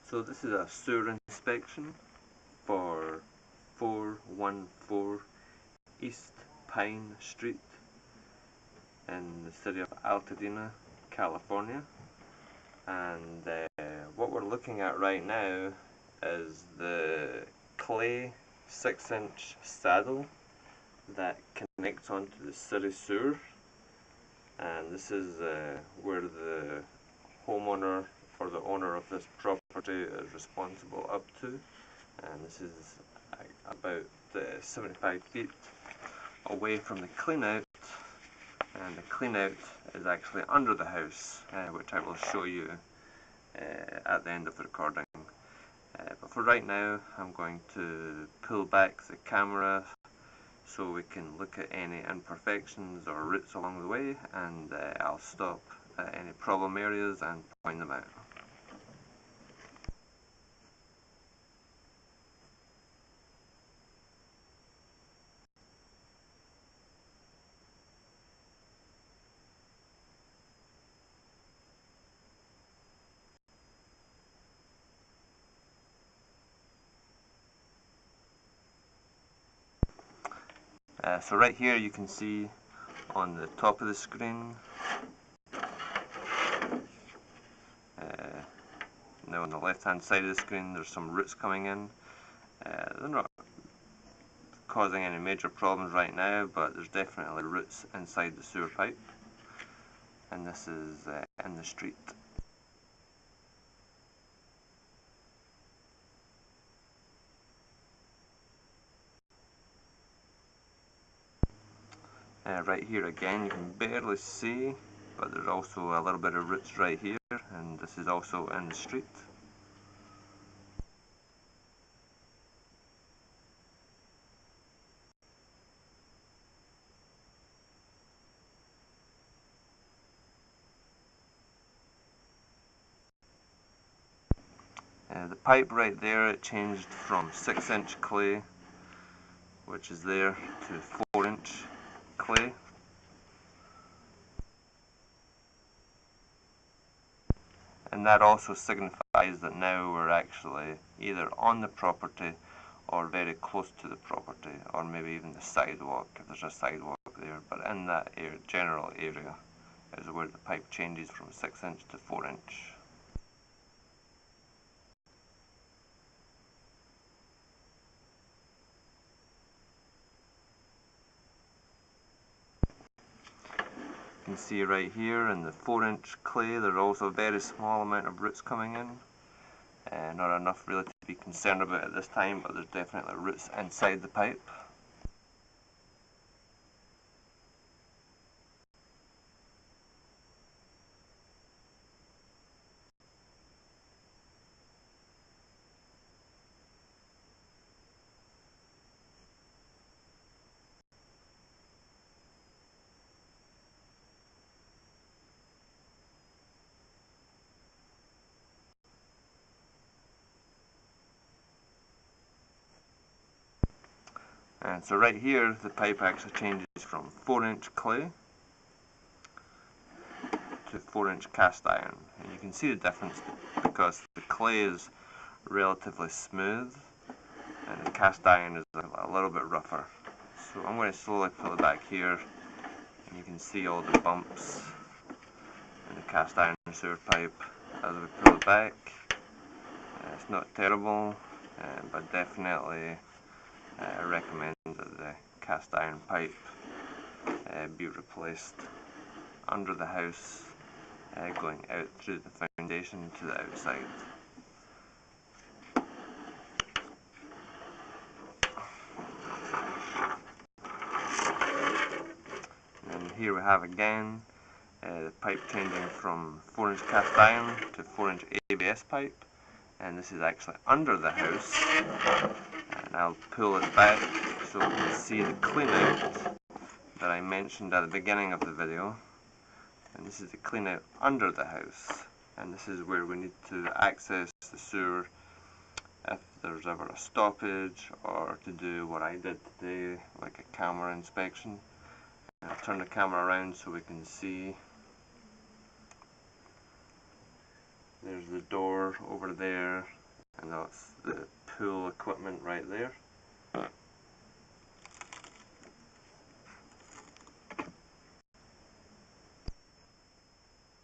So this is a sewer inspection for 414 East Pine Street in the city of Altadena, California. And what we're looking at right now is the clay 6-inch saddle that connects onto the city sewer. And this is where the homeowner or the owner of this property is responsible up to, and this is about 75 feet away from the clean out, and the clean out is actually under the house, which I will show you at the end of the recording. But for right now I'm going to pull back the camera so we can look at any imperfections or roots along the way, and I'll stop at any problem areas and point them out. So right here you can see on the top of the screen, now on the left hand side of the screen there's some roots coming in. They're not causing any major problems right now, but there's definitely roots inside the sewer pipe, and this is in the street. Right here again you can barely see, but there's also a little bit of roots right here, and this is also in the street. The pipe right there, it changed from 6-inch clay, which is there, to 4-inch clay. And that also signifies that now we're actually either on the property or very close to the property, or maybe even the sidewalk, if there's a sidewalk there. But in that general area is where the pipe changes from 6-inch to 4-inch. You can see right here in the 4-inch clay there's also a very small amount of roots coming in. Not enough really to be concerned about at this time, but there's definitely roots inside the pipe. And so right here the pipe actually changes from 4-inch clay to 4-inch cast iron, and you can see the difference because the clay is relatively smooth and the cast iron is a little bit rougher. So I'm going to slowly pull it back here, and you can see all the bumps in the cast iron sewer pipe as we pull it back. It's not terrible, but definitely I recommend that the cast iron pipe be replaced under the house, going out through the foundation to the outside. And here we have again the pipe changing from 4-inch cast iron to 4-inch ABS pipe, and this is actually under the house. And I'll pull it back so you can see the clean out that I mentioned at the beginning of the video. And this is the clean out under the house, and this is where we need to access the sewer if there's ever a stoppage, or to do what I did today, like a camera inspection. And I'll turn the camera around so we can see. There's there's the door over there, and that's the pool equipment right there.